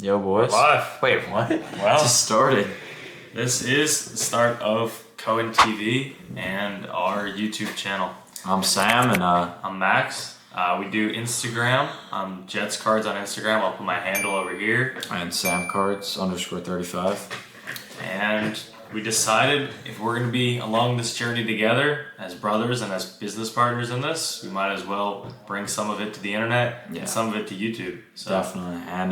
Yo, boys. Live. Wait, what? Well, Just started. this is the start of Cohen TV and our YouTube channel. I'm Sam, and I'm Max. We do Instagram. I'm Jets Cards on Instagram. I'll put my handle over here. and SamCards_35. And we decided if we're going to be along this journey together as brothers and as business partners in this, we might as well bring some of it to the internet Yeah. and some of it to YouTube. So Definitely. And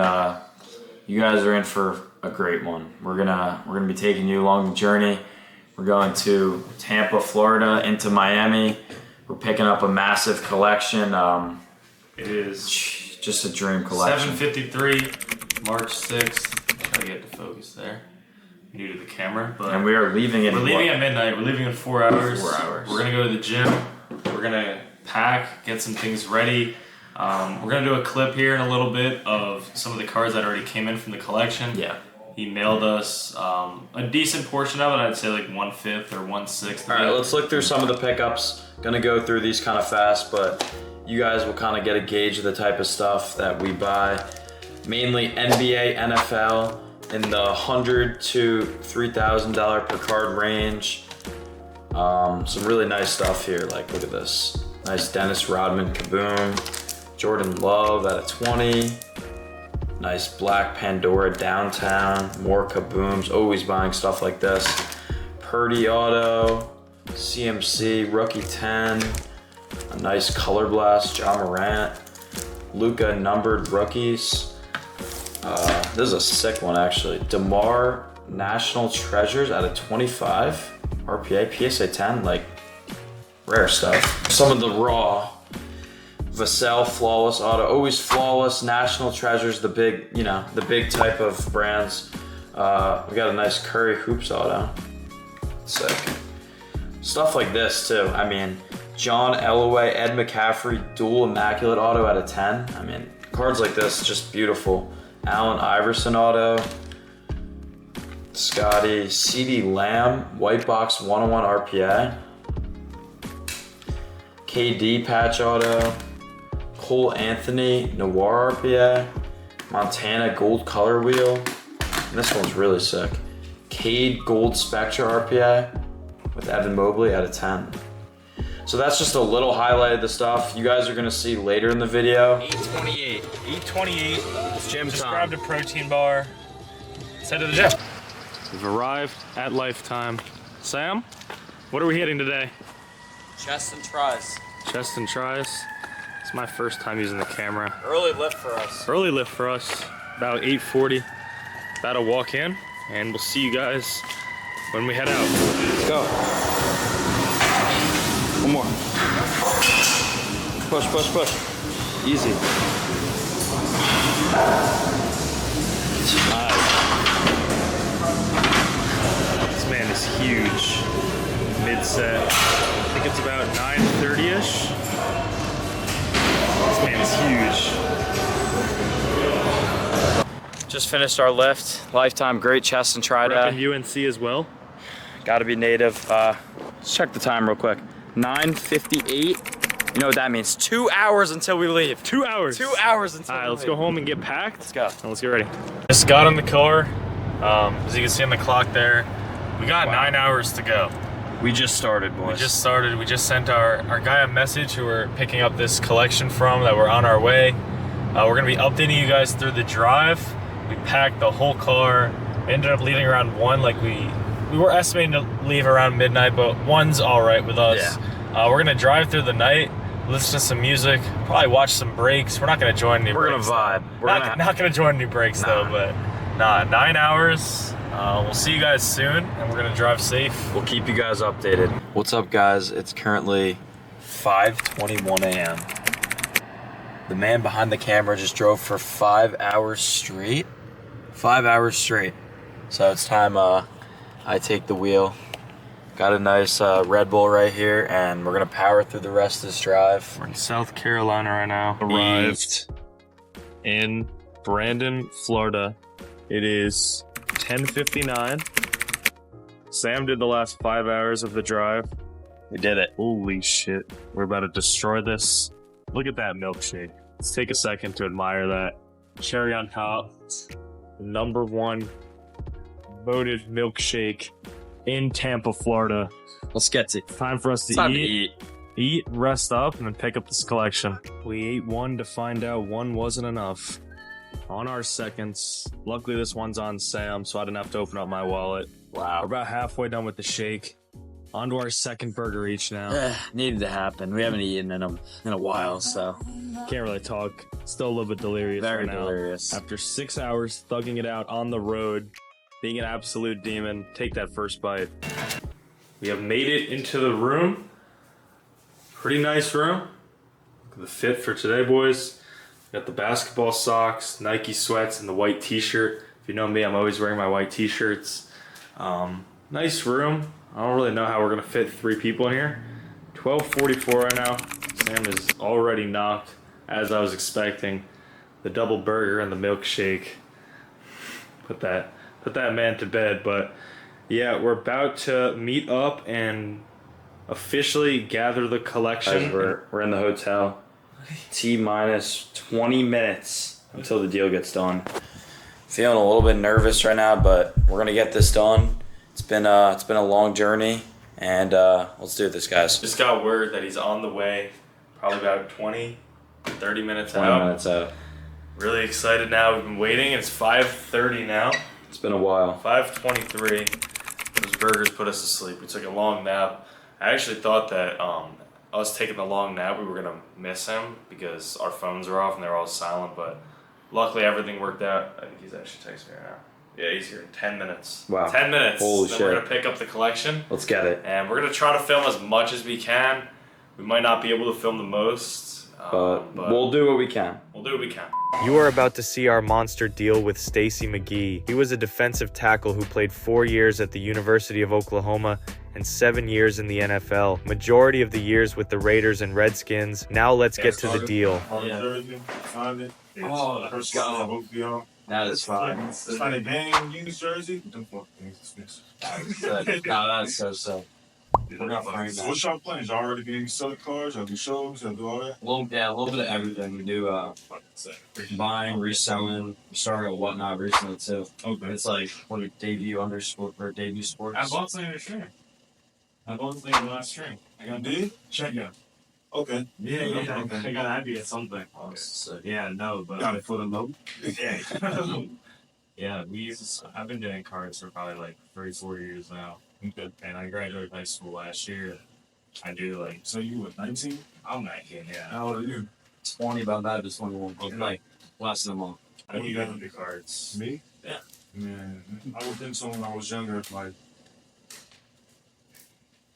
you guys are in for a great one. We're gonna be taking you along the journey. We're going to Tampa, Florida, into Miami. We're picking up a massive collection. it is Just a dream collection. 7:53, March 6th. Try to get the focus there. New to the camera, but And we are leaving it. we're leaving at midnight. We're leaving in 4 hours. 4 hours. We're gonna go to the gym. We're gonna pack, get some things ready. We're gonna do a clip here in a little bit of some of the cards that already came in from the collection. Yeah. He mailed us a decent portion of it. I'd say like 1/5 or 1/6. All right, let's look through some of the pickups. Gonna go through these kind of fast, but you guys will kind of get a gauge of the type of stuff that we buy. Mainly NBA, NFL, in the $100 to $3,000 per card range. Some really nice stuff here. Like, look at this. Nice Dennis Rodman Kaboom. Jordan Love at a 20. Nice Black Pandora Downtown. More Kabooms. Always buying stuff like this. Purdy Auto. CMC Rookie 10. A nice Color Blast. Ja Morant. Luka Numbered Rookies. This is a sick one, actually. DeMar National Treasures out of 25. RPA, PSA 10, like rare stuff. Some of the raw Vassell Flawless Auto, always flawless. National Treasures, the big, the big type of brands. We got a nice Curry Hoops Auto. Sick. Stuff like this too. I mean, John Elway, Ed McCaffrey, dual Immaculate Auto out of 10. I mean, cards like this, just beautiful. Allen Iverson Auto. Scotty, CD Lamb, White Box 101 RPA. KD Patch Auto. Cole Anthony Noir RPA. Montana Gold Color Wheel. And this one's really sick. Cade Gold Spectra RPA with Evan Mobley out of 10. So that's just a little highlight of the stuff you guys are gonna see later in the video. 8:28. 8:28. It's gym Just time. grabbed a protein bar. Let's head to the gym. We've arrived at Lifetime. Sam, what are we hitting today? Chest and tries. Chest and tries. It's my first time using the camera. Early lift for us. Early lift for us. About 8:40. About to walk in, and we'll see you guys when we head out. Let's go. One more. Push, push, push. Easy. Nice. This man is huge. Mid-set. I think it's about 9:30-ish. This man is huge. Just finished our lift. Lifetime great chest and try Repping day. UNC as well. Gotta be native. Let's check the time real quick. 9:58. You know what that means? 2 hours until we leave. 2 hours. 2 hours until All right, we let's leave. go home and get packed. Let's go. And let's get ready. Just got in the car. As you can see on the clock there, we got 9 hours to go. We just started, boys. We just started. We just sent our guy a message who we're picking up this collection from, that we're on our way. We're gonna be updating you guys through the drive. We packed the whole car. We ended up leaving around 1. Like we were estimating to leave around midnight, but 1's all right with us. We're gonna drive through the night, listen to some music, probably watch some breaks. We're not gonna join any We're breaks. gonna vibe. Not gonna join any breaks though, but 9 hours. We'll see you guys soon, and we're gonna drive safe. We'll keep you guys updated. What's up, guys? It's currently 5:21 a.m. The man behind the camera just drove for 5 hours straight. 5 hours straight. So it's time I take the wheel. Got a nice Red Bull right here, and we're gonna power through the rest of this drive. We're in South Carolina right now. Arrived in Brandon, Florida. It is 10:59. Sam did the last 5 hours of the drive. We did it. Holy shit. We're about to destroy this. Look at that milkshake. Let's take a second to admire that. Cherry on top. #1 voted milkshake in Tampa, Florida. Let's get it. Time for us to Time to eat, rest up, and then pick up this collection. We ate one to find out one wasn't enough. On our seconds, luckily this one's on Sam, so I didn't have to open up my wallet. Wow. We're about halfway done with the shake. On to our second burger each now. Needed to happen. We haven't eaten in a while, so Can't really talk. Still a little bit delirious very right now. delirious. After 6 hours thugging it out on the road, being an absolute demon, take that first bite. We have made it into the room. Pretty nice room. Look at the fit for today, boys. Got the basketball socks, Nike sweats, and the white t-shirt. If you know me, I'm always wearing my white t-shirts. Nice room. I don't really know how we're gonna fit 3 people in here. 12:44 right now. Sam is already knocked, as I was expecting. The double burger and the milkshake. Put that man to bed. But yeah, we're about to meet up and officially gather the collection. We're in the hotel. T-minus 20 minutes until the deal gets done. Feeling a little bit nervous right now, but we're gonna get this done. It's been a long journey, and let's do this, guys. Just got word that he's on the way, probably about 30 minutes 20 out. minutes out. Really excited now. We've been waiting. It's 5:30 now. It's been a while. 5:23. Those burgers put us to sleep. We took a long nap. I actually thought that us taking the long nap, we were gonna miss him because our phones were off and they were all silent. But luckily, everything worked out. I think he's actually texting me right now. Yeah, he's here in 10 minutes. Wow. 10 minutes. Holy then shit. We're gonna pick up the collection. Let's get it. And we're gonna try to film as much as we can. We might not be able to film the most, But we'll do what we can. we'll do what we can. You are about to see our monster deal with Stacey McGee. He was a defensive tackle who played 4 years at the University of Oklahoma and 7 years in the NFL. Majority of the years with the Raiders and Redskins. Now let's get to the deal. Find it. Oh, First go. time I hope you all. That is fine. It's not a game used jersey. Them fuck things. No, that's so. We're not playing So that. what y'all playing? Y'all already getting selling cars? Y'all do shows? Y'all do all that? A little bit of everything. We do buying, reselling. We started at Whatnot recently too. Okay. It's like what a debut debut sports. I bought something to string. I bought something last string. I You got did? check out. Okay. Yeah, Okay. I got happy at something. So, Yeah, no, but Got it for the low. yeah, yeah. I've been doing cards for probably like 3-4 years now, Okay. and I graduated high school last year. I do like So you were 19? I'm 19, yeah. How old are you? 20 about that is 21. Okay. Like less than a month. I do got the cards. Me? Yeah. Man, I would think so when I was younger, like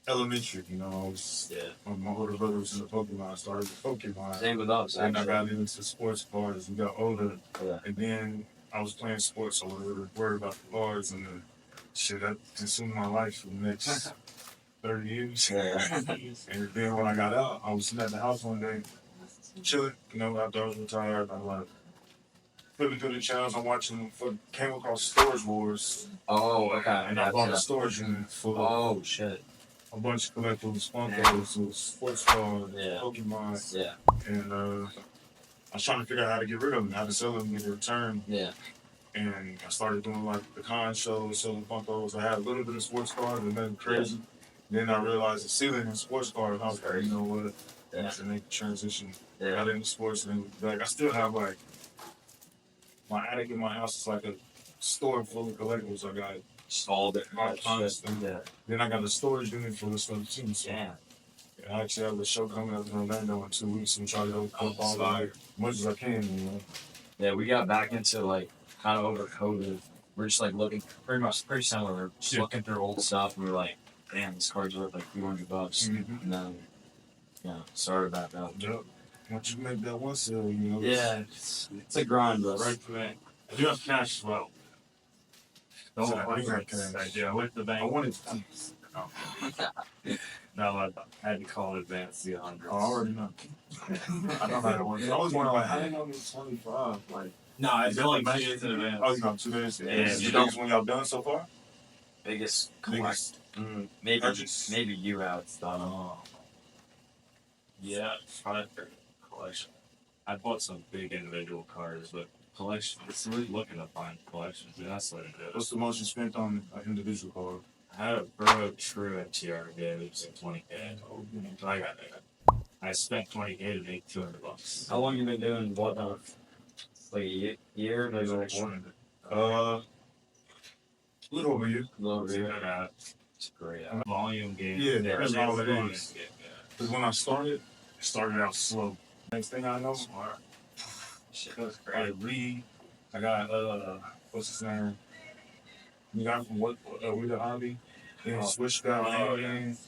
elementary, you know, I was, Yeah. my older brother was in the Pokemon, I started with Pokemon. Same with us. And I Actually. got into sports cards and got older. Yeah. And then I was playing sports, so I wasn't really worried about the cards and the shit that consumed my life for the next 30 years. Yeah. And then when I got out, I was sitting at the house one day, chilling, you know, after I was retired. I like flipping through the channels, I'm watching, came across Storage Wars, Oh, okay. and I bought a storage unit full of Oh shit. a bunch of collectibles, Funkos, sports cards, Yeah. Pokemon, Yeah. and I was trying to figure out how to get rid of them, how to sell them, get a return. Yeah. And I started doing like the con shows, selling Funkos. I had a little bit of sports cards, but nothing crazy. Then I realized the ceiling in sports cards. I was like, you know what? I Yeah. have to make the transition. Yeah. Got into sports, and like I still have like my attic in my house is like a store full of collectibles. I got All the all kinds of stuff. Yeah. Then I got a storage unit full of stuff too. So Yeah. I actually have a show coming up in Orlando in 2 weeks and try to hook up all fire. that as much as I can. You know. Yeah, we got back into like kind of over COVID. We're just like looking pretty similar. We're just Yeah. looking through old stuff and we're like, damn, this card's worth like $200. Mhm. And then, started back up. Yep. Once you make that one sale, you know. Yeah, it's a grind, bro. Right for me. I do have cash as well. Don't So like you got that. cash. Yeah, with the I bank. wanted. No, I had to call it advance the 100. Oh, I already know. I know how to work. I was wondering, like, how did I get 25? Like, No, I feel like 2 days in advance. oh, you know, 2 days. Yeah, You you think it's when y'all done so far? Biggest Biggest. maybe Purchase. maybe you have done. Oh. Yeah, product collection. I bought some big individual cards, but collection. It's really looking to find collections. And that's what it is. What's the most you spent on an individual card? I had a Burrow True at TRD. It was like 20K. So I got that. I spent 20K to make $200. How long you been doing Whatnot? Like a year, maybe like more. A little over a year. It's great. Volume game. Yeah, that's all it volume is. game, yeah. Because when I started, it started out slow. Next thing I know, Shit, that's I great. read. I got what's his name? You got from what? We the hobby. Then switched out.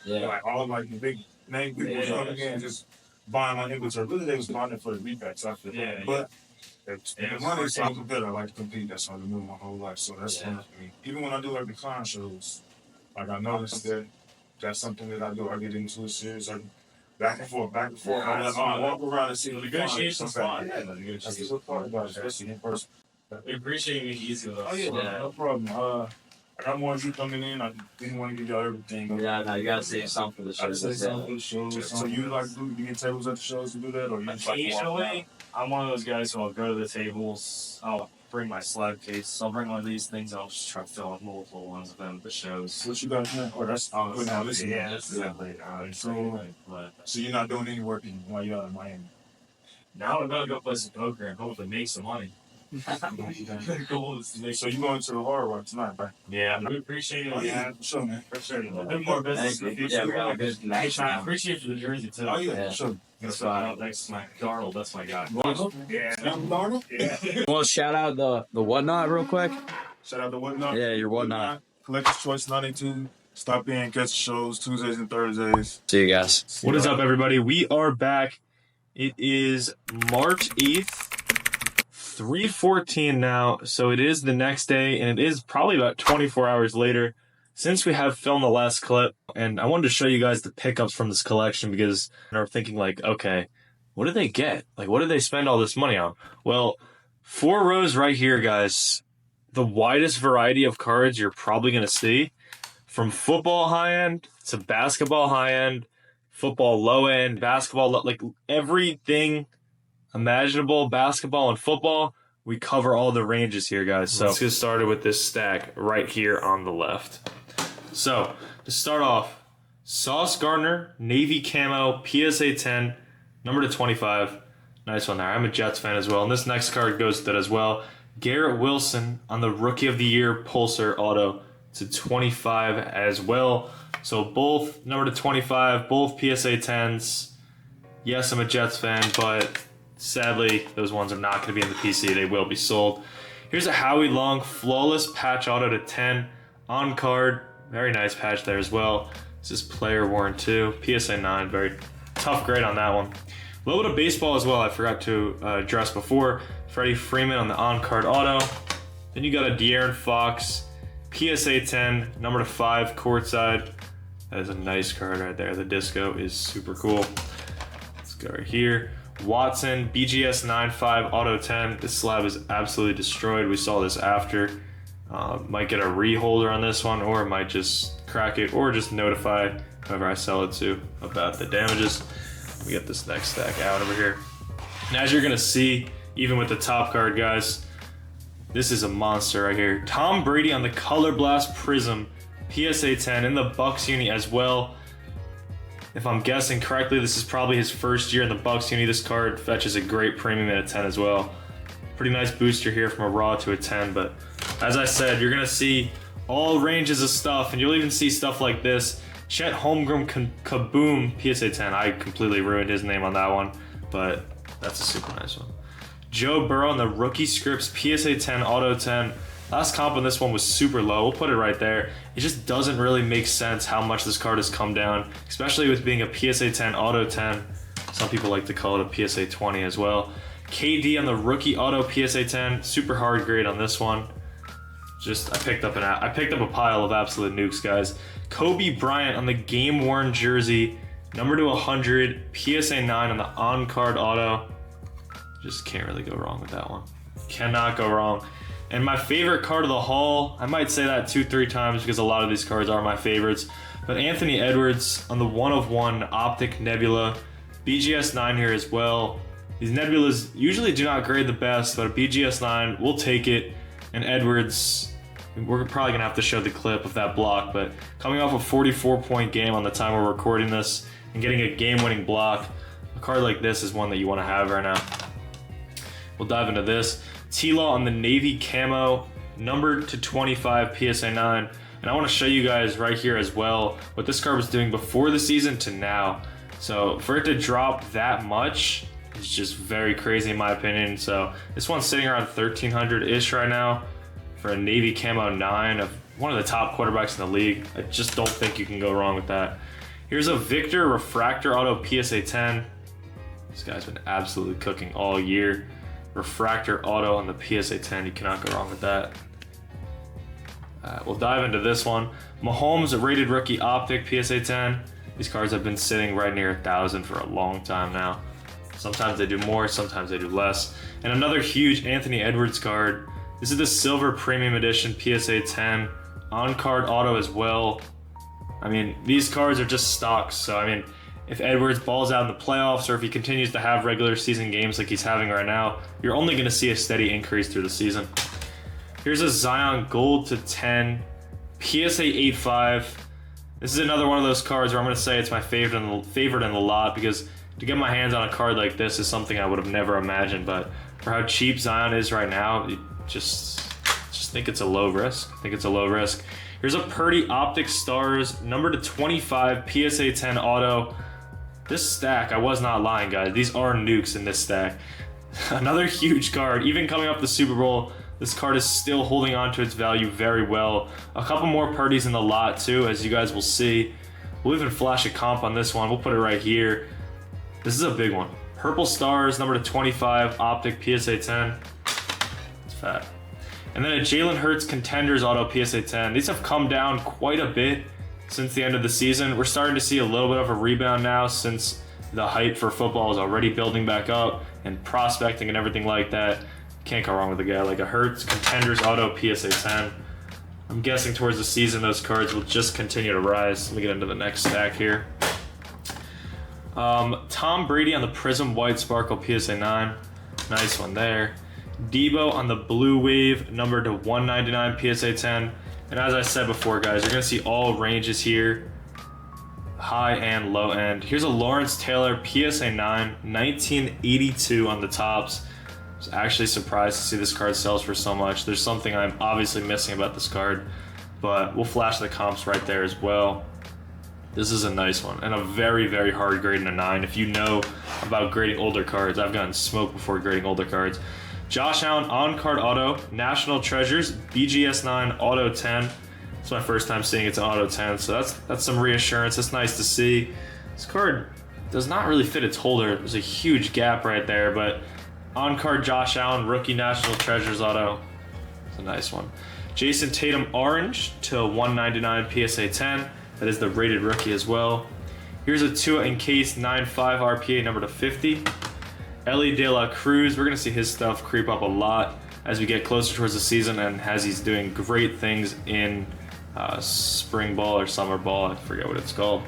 Yeah. Like all like the big name people was up again, just buying my inventory. Really, they was buying it for the repacks. I feel. Yeah, But Yeah, the money sounds better. I like to compete. That's how I do my whole life. So that's fun for me. Even when I do like the con shows, like I noticed that that's something that I do. I get into a series. I back and forth, back and forth. I walk around and see The the negotiation's fun. Yeah, the That's negotiation's the good part about it, especially in person. We appreciate it easy though. Oh yeah, no problem. I got more of you coming in. I didn't want to give y'all everything. Yeah, no, you gotta say something for the I shows. say Like something that. for the shows. So you like you get tables at the shows to do that, or you just like to walk around? Occasionally, I'm one of those guys who I'll go to the tables. I'll bring my slab case. I'll bring one of these things. I'll just try to fill in multiple ones of them at the shows. What you got now? Oh, that's good now. Listen, Yeah, this is definitely but So you're not doing any work while you're out in Miami. now I'm gonna go play some poker and hopefully make some money. The goal is to make So you going to the Hard Rock tonight, right? Yeah, we appreciate it. Oh yeah, Yeah, for sure, man. appreciate it. A bit more business in the future. Yeah, we got a good Hey, connection. I appreciate for the jersey too. Oh yeah, Yeah. for sure. That's right. Thanks to my Darnold. That's my guy. Yeah. Darnold? Yeah. Want to shout out the Whatnot real quick? Shout out to Whatnot. Yeah, your Whatnot. Collector's Choice 92. Stop in, catch the shows Tuesdays and Thursdays. See you guys. What is up, everybody? We are back. It is March 8th, 3:14 now, so it is the next day, and it is probably about 24 hours later since we have filmed the last clip. And I wanted to show you guys the pickups from this collection because they're thinking like, okay, what did they get? Like, what did they spend all this money on? Well, 4 rows right here, guys. The widest variety of cards you're probably going to see. From football high end to basketball high end, football low end, basketball like everything imaginable, basketball and football. We cover all the ranges here, guys. So let's get started with this stack right here on the left. So to start off, Sauce Gardner, Navy Camo, PSA 10, number to 25. Nice one there. I'm a Jets fan as well. And this next card goes to that as well. Garrett Wilson on the Rookie of the Year Pulsar Auto to 25 as well. So both number to 25, both PSA 10s. Yes, I'm a Jets fan, but sadly, those ones are not going to be in the PC. They will be sold. Here's a Howie Long Flawless Patch Auto to 10 on card. Very nice patch there as well. This is player worn too. PSA 9, very tough grade on that one. A little bit of baseball as well. I forgot to address before. Freddie Freeman on the on card auto. Then you got a De'Aaron Fox PSA 10, number to 5 courtside. That is a nice card right there. The disco is super cool. Let's go right here. Watson, BGS 9.5 Auto 10. This slab is absolutely destroyed. We saw this after. Might get a reholder on this one, or might just crack it, or just notify whoever I sell it to about the damages. We get this next stack out over here. And as you're gonna see, even with the top card, guys, this is a monster right here. Tom Brady on the Color Blast Prism, PSA 10 in the Bucks uni as well. If I'm guessing correctly, this is probably his first year in the Bucks uni. This card fetches a great premium at a 10 as well. Pretty nice booster here from a raw to a 10, but as I said, you're gonna see all ranges of stuff, and you'll even see stuff like this. Chet Holmgren Kaboom PSA 10. I completely ruined his name on that one, but that's a super nice one. Joe Burrow on the Rookie Scripts PSA 10 Auto 10. Last comp on this one was super low. We'll put it right there. It just doesn't really make sense how much this card has come down, especially with being a PSA 10 Auto 10. Some people like to call it a PSA 20 as well. KD on the Rookie Auto PSA 10. Super hard grade on this one. I picked up a pile of absolute nukes, guys. Kobe Bryant on the Game Worn jersey, number to 100, PSA 9 on the on card auto. Just can't really go wrong with that one. Cannot go wrong. And my favorite card of the haul, I might say that 2-3 times because a lot of these cards are my favorites, but Anthony Edwards on the 1/1 Optic Nebula, BGS 9 here as well. These Nebulas usually do not grade the best, but a BGS 9 will take it. And Edwards, we're probably gonna have to show the clip of that block, but coming off a 44-point game on the time we're recording this and getting a game-winning block, a card like this is one that you want to have right now. We'll dive into this. T-Law on the Navy camo, numbered to 25 PSA 9. And I want to show you guys right here as well what this card was doing before the season to now. So for it to drop that much is just very crazy in my opinion. So this one's sitting around 1,300-ish right now for a Navy camo 9 of one of the top quarterbacks in the league. I just don't think you can go wrong with that. Here's a Victor Refractor Auto PSA 10. This guy's been absolutely cooking all year. Refractor Auto on the PSA 10, you cannot go wrong with that. We'll dive into this one. Mahomes Rated Rookie Optic PSA 10. These cards have been sitting right near 1,000 for a long time now. Sometimes they do more, sometimes they do less. And another huge Anthony Edwards card. This is the Silver Premium Edition PSA 10. On-card auto as well. I mean, these cards are just stocks. So, I mean, if Edwards balls out in the playoffs or if he continues to have regular season games like he's having right now, you're only going to see a steady increase through the season. Here's a Zion Gold to 10, PSA 85. This is another one of those cards where I'm going to say it's my favorite in the lot, because to get my hands on a card like this is something I would have never imagined. But for how cheap Zion is right now, you just think it's a low risk. I think it's a low risk. Here's a Purdy Optic Stars, number to 25, PSA 10 auto. This stack, I was not lying, guys. These are nukes in this stack. Another huge card. Even coming off the Super Bowl, this card is still holding on to its value very well. A couple more Purdy's in the lot too, as you guys will see. We'll even flash a comp on this one. We'll put it right here. This is a big one. Purple Stars, number to 25, Optic PSA 10. It's fat. And then a Jalen Hurts Contenders Auto PSA 10. These have come down quite a bit since the end of the season. We're starting to see a little bit of a rebound now since the hype for football is already building back up, and prospecting and everything like that. Can't go wrong with a guy like a Hurts Contenders Auto PSA 10. I'm guessing towards the season those cards will just continue to rise. Let me get into the next stack here. Tom Brady on the Prism White Sparkle PSA 9. Nice one there. Debo on the Blue Wave, numbered to 199 PSA 10. And as I said before, guys, you're going to see all ranges here, high and low end. Here's a Lawrence Taylor PSA 9, 1982 on the tops. I was actually surprised to see this card sells for so much. There's something I'm obviously missing about this card, but we'll flash the comps right there as well. This is a nice one, and a very, very hard grade in a 9. If you know about grading older cards, I've gotten smoked before grading older cards. Josh Allen on-card auto, National Treasures, BGS 9, auto 10. It's my first time seeing it's an auto 10, so that's some reassurance. It's nice to see. This card does not really fit its holder. There's a huge gap right there, but on-card Josh Allen, rookie National Treasures auto. It's a nice one. Jason Tatum Orange to 199 PSA 10. That is the rated rookie as well. Here's a Tua Encased 9.5 RPA, number to 50. Ellie De La Cruz, we're going to see his stuff creep up a lot as we get closer towards the season, and as he's doing great things in spring ball or summer ball, I forget what it's called.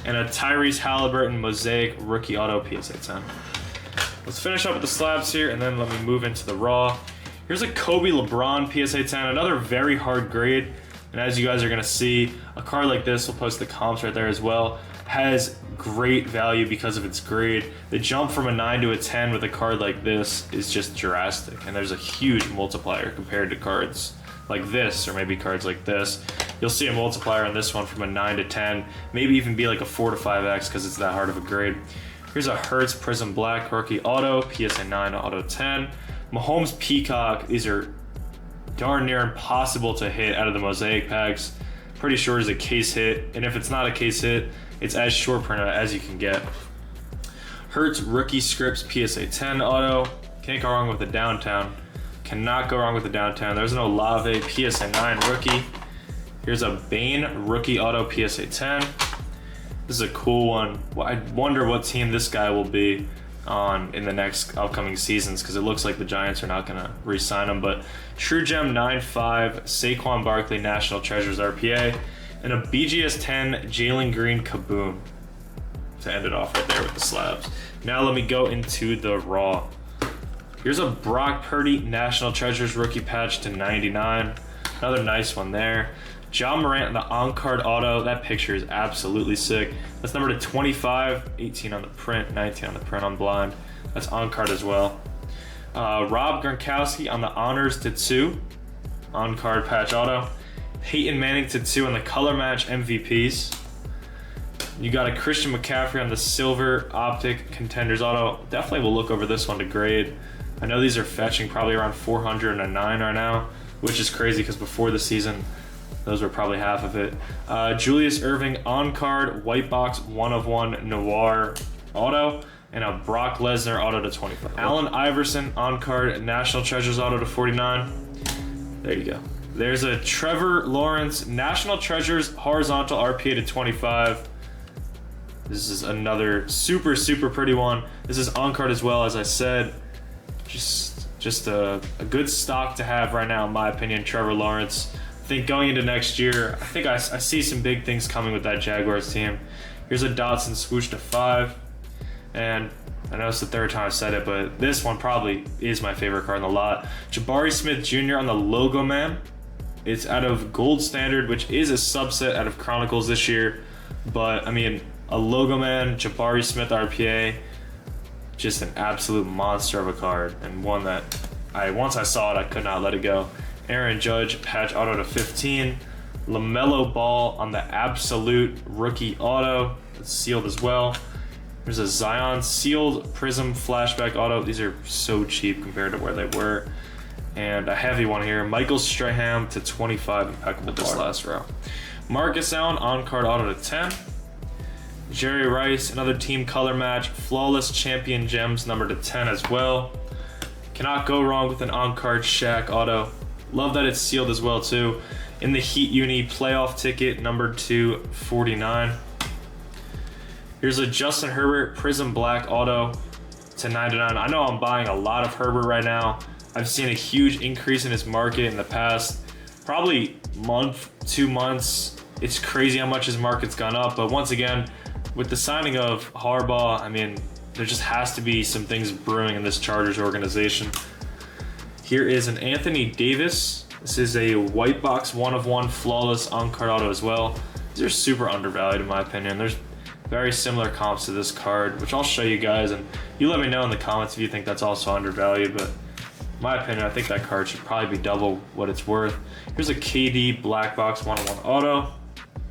And a Tyrese Halliburton Mosaic Rookie Auto PSA 10. Let's finish up with the slabs here, and then let me move into the raw. Here's a Kobe LeBron PSA 10, another very hard grade. And as you guys are going to see, a card like this, we'll post the comps right there as well, has great value because of its grade. The jump from a 9 to a 10 with a card like this is just drastic, and there's a huge multiplier compared to cards like this, or maybe cards like this. You'll see a multiplier on this one from a 9 to 10, maybe even be like a 4 to 5x because it's that hard of a grade. Here's a Hertz Prism Black Rookie Auto, PSA 9 Auto 10. Mahomes Peacock, these are darn near impossible to hit out of the Mosaic packs. Pretty sure it's a case hit, and if it's not a case hit, it's as short print as you can get. Hertz Rookie Scripts PSA 10 Auto. Can't go wrong with the Downtown. Cannot go wrong with the Downtown. There's an Olave PSA 9 Rookie. Here's a Bane Rookie Auto PSA 10. This is a cool one. I wonder what team this guy will be on in the next upcoming seasons, because it looks like the Giants are not going to re-sign him. But True Gem 9.5 Saquon Barkley National Treasures RPA, and a BGS 10 Jalen Green Kaboom. to end it off right there with the slabs. Now let me go into the raw. Here's a Brock Purdy National Treasures rookie patch to 99. Another nice one there. John Morant, the on-card auto. That picture is absolutely sick. That's number to 25, 18 on the print, 19 on the print on blind. That's on-card as well. Rob Gronkowski on the honors to 2, on-card patch auto. Peyton Manning to 2 on the color match MVPs. You got a Christian McCaffrey on the silver optic contenders auto. Definitely will look over this one to grade. I know these are fetching probably around 409 right now, which is crazy because before the season, those were probably half of it. Julius Irving on-card white box 1/1 noir auto, and a Brock Lesnar auto to 25. Allen Iverson on-card National Treasures auto to 49. There you go. There's a Trevor Lawrence National Treasures horizontal RPA to 25. This is another super, super pretty one. This is on-card as well, as I said. Just a good stock to have right now, in my opinion, Trevor Lawrence. I think going into next year, I think I see some big things coming with that Jaguars team. Here's a Dotson swoosh to 5. And I know it's the third time I've said it, but this one probably is my favorite card in the lot. Jabari Smith Jr. on the Logo Man. It's out of Gold Standard, which is a subset out of Chronicles this year. But, I mean, a Logo Man, Jabari Smith RPA, just an absolute monster of a card. And one that, once I saw it, I could not let it go. Aaron Judge, patch auto to 15. LaMelo Ball on the Absolute rookie auto. It's sealed as well. There's a Zion sealed Prism flashback auto. These are so cheap compared to where they were. And a heavy one here. Michael Strahan to 25. Impeccable this last row. Marcus Allen on-card auto to 10. Jerry Rice, another team color match. Flawless Champion Gems number to 10 as well. Cannot go wrong with an on-card Shaq auto. Love that it's sealed as well too. In the Heat Uni playoff ticket number 249. Here's a Justin Herbert Prism Black auto to 99. I know I'm buying a lot of Herbert right now. I've seen a huge increase in his market in the past probably month, 2 months. It's crazy how much his market's gone up. But once again, with the signing of Harbaugh, I mean, there just has to be some things brewing in this Chargers organization. Here is an Anthony Davis. This is a white box 1/1 flawless on-card auto as well. These are super undervalued in my opinion. There's very similar comps to this card, which I'll show you guys, and you let me know in the comments if you think that's also undervalued, but in my opinion, I think that card should probably be double what it's worth. Here's a KD black box 1/1 auto.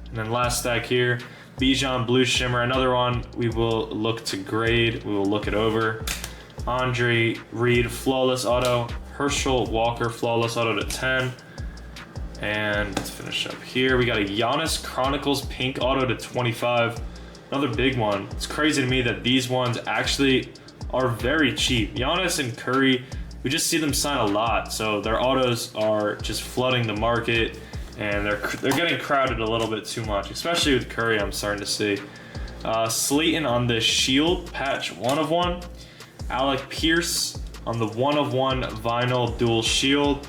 And then last stack here, Bijan Blue Shimmer, another one we will look to grade. We will look it over. Andre Reed flawless auto. Herschel Walker flawless auto to 10. And let's finish up here. We got a Giannis Chronicles pink auto to 25. Another big one. It's crazy to me that these ones actually are very cheap. Giannis and Curry, we just see them sign a lot. So their autos are just flooding the market. And they're getting crowded a little bit too much, especially with Curry. I'm starting to see Slayton on the Shield patch 1/1. Alec Pierce on the 1/1 vinyl dual Shield.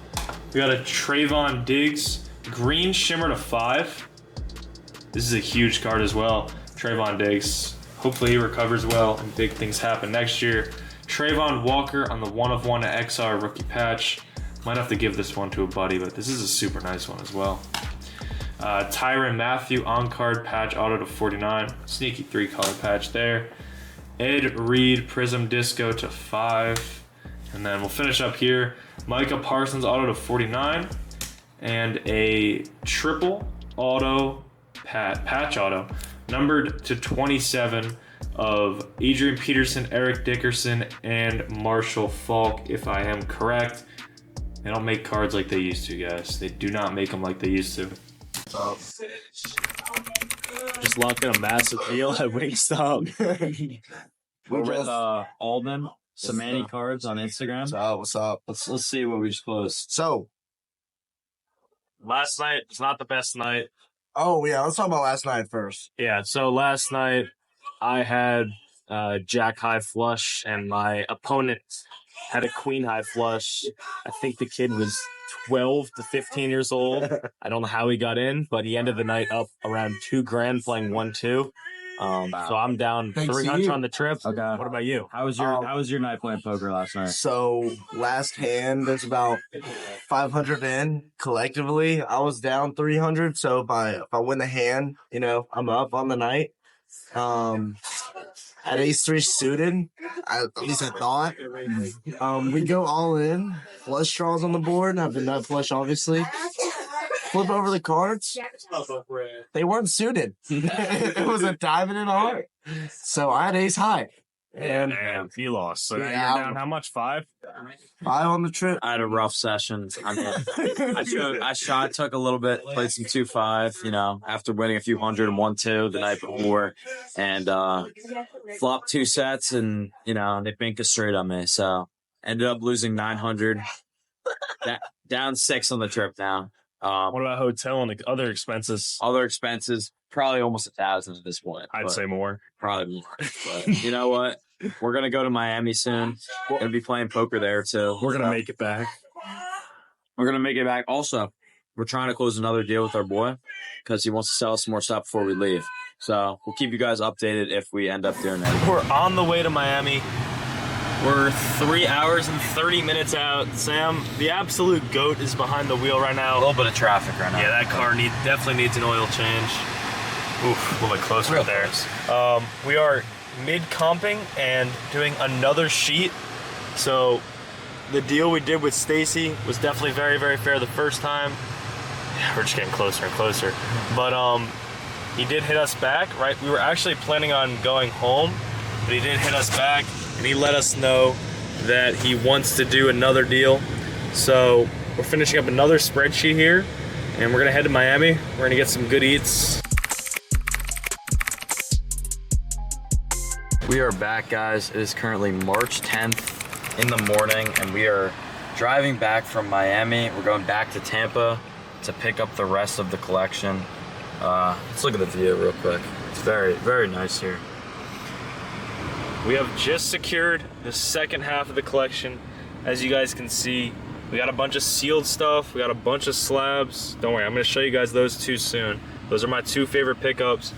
We got a Trayvon Diggs green shimmer to 5. This is a huge card as well. Trayvon Diggs. Hopefully he recovers well and big things happen next year. Trayvon Walker on the 1/1 XR rookie patch. Might have to give this one to a buddy, but this is a super nice one as well. Tyrann Mathieu on-card patch auto to 49. Sneaky 3-color patch there. Ed Reed Prism Disco to 5. And then we'll finish up here. Micah Parsons auto to 49. And a triple auto patch auto numbered to 27 of Adrian Peterson, Eric Dickerson, and Marshall Faulk, if I am correct. They don't make cards like they used to, guys. They do not make them like they used to. Just locked in a massive deal at Wingstop. We're with Alden, Samani Cards on Instagram. What's up? Let's see what we just closed. So, Last night was not the best night. oh yeah, let's talk about last night first. Yeah, so last night I had Jack high flush, and my opponent had a queen high flush. I think the kid was 12 to 15 years old. I don't know how he got in, but he ended the night up around $2,000 playing 1-2. So I'm down Thanks to 300 you. on the trip. Okay. What about you? How was your night playing poker last night? So last hand, there's about 500 in collectively. I was down 300. So if I win the hand, you know, I'm up on the night. At ace three suited, at least I thought. We go all in. Flush draws on the board. Have the nut flush, obviously. Flip over the cards. They weren't suited. It was a diamond and a heart. So I had ace high. And Damn, he lost. So now Yeah. you're down how much? 5? 5 on the trip. I had a rough session. I mean, I shot, took a little bit, played some 2-5, you know, after winning a few hundred and 1-2 the night before, and flopped 2 sets, and, you know, they binked straight on me. So ended up losing 900, down 6 on the trip now. What about hotel and other expenses? Other expenses, probably almost 1,000 at this point. I'd but say more. probably more. But you know what? We're gonna go to Miami soon. We're gonna be playing poker there too. We're going to make it back. We're gonna make it back. Also, we're trying to close another deal with our boy because he wants to sell us some more stuff before we leave. So we'll keep you guys updated if we end up doing that. We're on the way to Miami. We're 3 hours and 30 minutes out. Sam, the absolute GOAT, is behind the wheel right now. A little bit of traffic right now. Yeah, that car definitely needs an oil change. Oof, a little bit closer Real there. close. We are mid-comping and doing another sheet. So the deal we did with Stacy was definitely very, very fair the first time. Yeah, we're just getting closer and closer. But he did hit us back, right? We were actually planning on going home, but he did hit us back, and he let us know that he wants to do another deal. So we're finishing up another spreadsheet here, and we're gonna head to Miami. We're gonna get some good eats. We are back, guys. It is currently March 10th in the morning, and we are driving back from Miami. We're going back to Tampa to pick up the rest of the collection. Let's look at the view real quick. It's very, very nice here. We have just secured the second half of the collection. As you guys can see, we got a bunch of sealed stuff. We got a bunch of slabs. Don't worry, I'm gonna show you guys those two soon. Those are my 2 favorite pickups.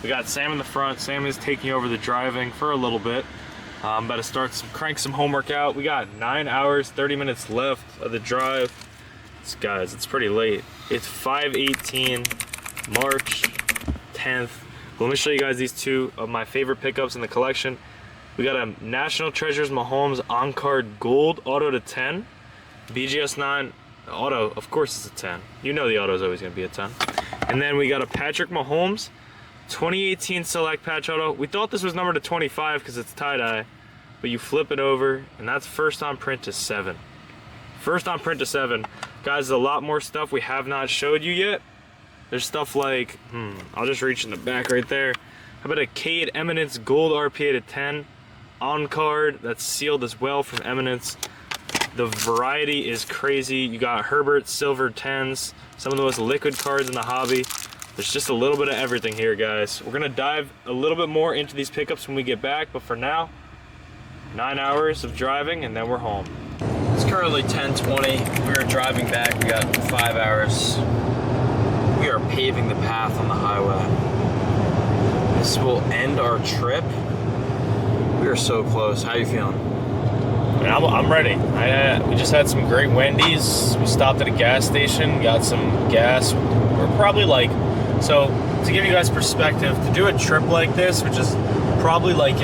We got Sam in the front. Sam is taking over the driving for a little bit. I'm about to crank some homework out. We got 9 hours, 30 minutes left of the drive. Guys, it's pretty late. It's 5:18, March 10th. Let me show you guys these 2 of my favorite pickups in the collection. We got a National Treasures Mahomes on-card gold auto to 10. BGS 9 auto, of course it's a 10. You know the auto is always gonna be a 10. And then we got a Patrick Mahomes 2018 select patch auto. We thought this was numbered to 25 because it's tie-dye, but you flip it over and that's first on print to 7. First on print to 7. Guys, there's a lot more stuff we have not showed you yet. There's stuff like, I'll just reach in the back right there. How about a Cade Eminence gold RPA to 10 on card that's sealed as well from Eminence. The variety is crazy. You got Herbert silver 10s, some of the most liquid cards in the hobby. There's just a little bit of everything here, guys. We're gonna dive a little bit more into these pickups when we get back, but for now, 9 hours of driving and then we're home. It's currently 10:20. We are driving back. We got 5 hours. We are paving the path on the highway. This will end our trip. We are so close. How you feeling? I'm ready. We just had some great Wendy's. We stopped at a gas station, got some gas. We're probably so to give you guys perspective, to do a trip like this, which is probably like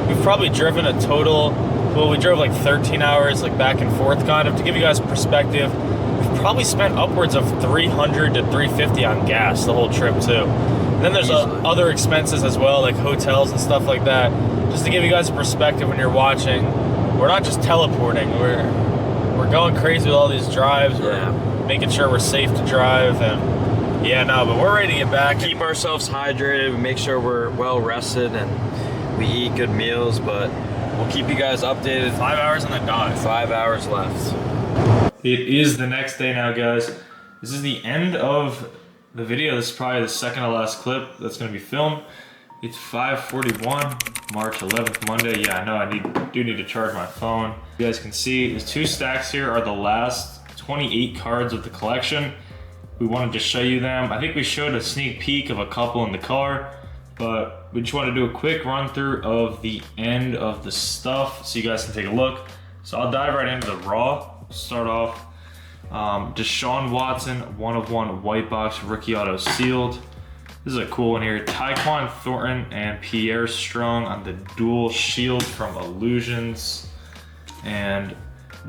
we've probably driven a total, we drove like 13 hours, like back and forth kind of. To give you guys perspective, we've probably spent upwards of 300 to 350 on gas the whole trip too. And then there's other expenses as well, like hotels and stuff like that. Just to give you guys a perspective when you're watching, we're not just teleporting, we're going crazy with all these drives. We're making sure we're safe to drive, and but we're ready to get back. Keep ourselves hydrated, we make sure we're well rested, and we eat good meals, but we'll keep you guys updated. 5 hours on the dot. 5 hours left. It is the next day now, guys. This is the end of the video. This is probably the second to last clip that's going to be filmed. It's 5:41, March 11th, Monday. Yeah, I know I do need to charge my phone. You guys can see the 2 stacks here are the last 28 cards of the collection. we wanted to show you them. I think we showed a sneak peek of a couple in the car, but we just want to do a quick run through of the end of the stuff so you guys can take a look. So I'll dive right into the raw. Start off, Deshaun Watson, 1/1 white box rookie auto sealed. This is a cool one here. Tyquan Thornton and Pierre Strong on the dual shield from Illusions. And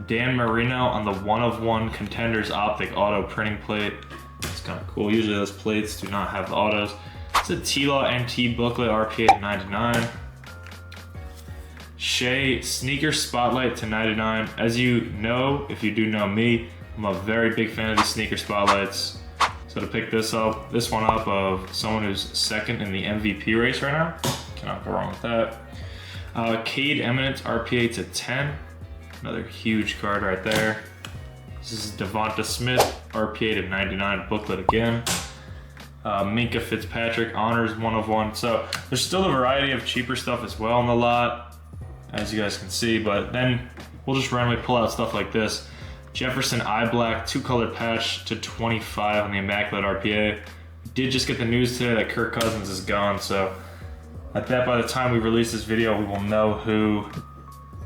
Dan Marino on the 1/1 Contenders Optic auto printing plate. It's kind of cool. Usually those plates do not have the autos. It's a T-Law NT booklet, RPA to 99. Shea Sneaker Spotlight to 99. As you know, if you do know me, I'm a very big fan of these sneaker spotlights. So to pick this one up of someone who's second in the MVP race right now, cannot go wrong with that. Cade Eminence RPA to 10. Another huge card right there. This is Devonta Smith RPA to 99 booklet again. Minka Fitzpatrick Honors 1/1. So there's still a variety of cheaper stuff as well in the lot, as you guys can see, but then we'll just randomly pull out stuff like this. Jefferson Eye Black 2-color patch to 25 on the Immaculate RPA. We did just get the news today that Kirk Cousins is gone, so I bet by the time we release this video, we will know who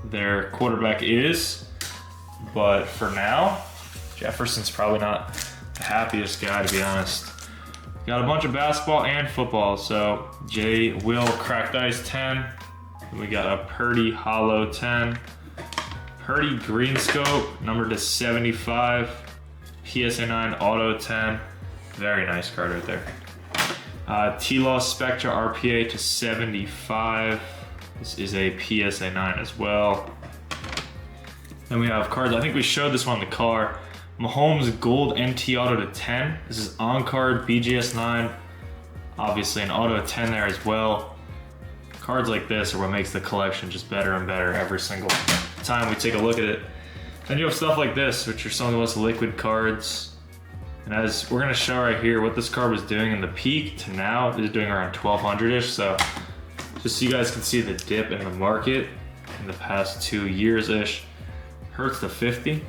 their quarterback is. But for now, Jefferson's probably not the happiest guy, to be honest. Got a bunch of basketball and football, so J. Will Cracked Ice 10. We got a Purdy Hollow 10. Purdy Green Scope, numbered to 75. PSA 9 Auto 10. Very nice card right there. T-Law Spectra RPA to 75. This is a PSA 9 as well. Then we have cards, I think we showed this one in the car. Mahomes Gold NT Auto to 10. This is on card BGS 9. Obviously an Auto 10 there as well. Cards like this are what makes the collection just better and better every single time we take a look at it. Then you have stuff like this, which are some of the most liquid cards. And as we're gonna show right here, what this card was doing in the peak to now, it is doing around 1200-ish. So just so you guys can see the dip in the market in the past 2 years-ish. Hurts to 50.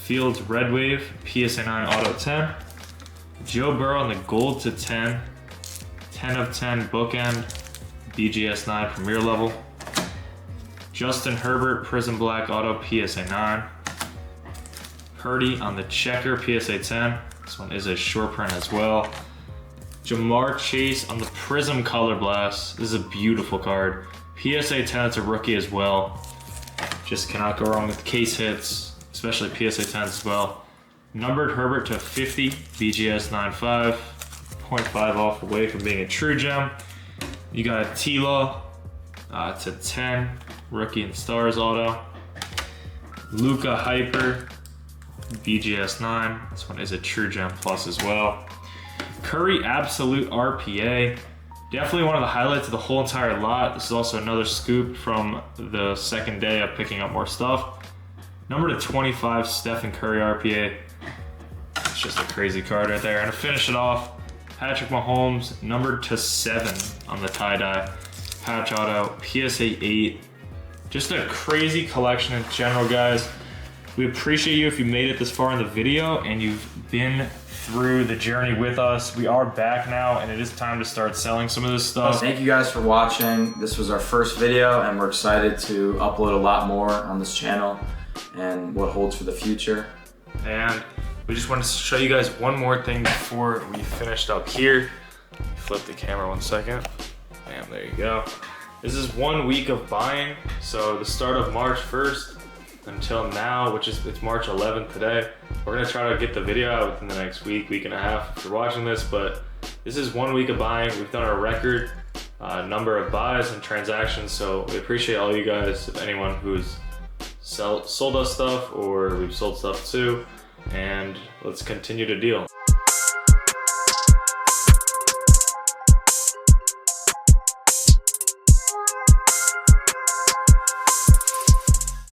Fields Red Wave, PSA 9 Auto 10. Joe Burrow on the gold to 10. 10 of 10 bookend, BGS 9 premier level. Justin Herbert Prism Black Auto PSA 9. Purdy on the checker PSA 10. This one is a short print as well. Jamar Chase on the Prism Color Blast. This is a beautiful card. PSA 10, it's a rookie as well. Just cannot go wrong with case hits, especially PSA 10s as well. Numbered Herbert to 50, BGS 9.5. 0.5 off away from being a true gem. You got a T-Law to 10, Rookie and Stars Auto. Luca Hyper, BGS 9. This one is a true gem plus as well. Curry Absolute RPA. Definitely one of the highlights of the whole entire lot. This is also another scoop from the second day of picking up more stuff. Number to 25, Stephen Curry RPA. It's just a crazy card right there. And to finish it off, Patrick Mahomes, numbered to 7 on the tie-dye. Patch Auto, PSA 8. Just a crazy collection in general, guys. We appreciate you if you made it this far in the video and you've been through the journey with us. We are back now and it is time to start selling some of this stuff. Thank you guys for watching. This was our first video and we're excited to upload a lot more on this channel and what holds for the future. And we just wanted to show you guys one more thing before we finished up here. Flip the camera 1 second. Bam, there you go. This is 1 week of buying. So the start of March 1st until now, which is, it's March 11th today. We're gonna try to get the video out within the next week, week and a half if you're watching this, but this is 1 week of buying. We've done a record number of buys and transactions. So we appreciate all you guys, if anyone who's sold us stuff or we've sold stuff to. And let's continue to deal.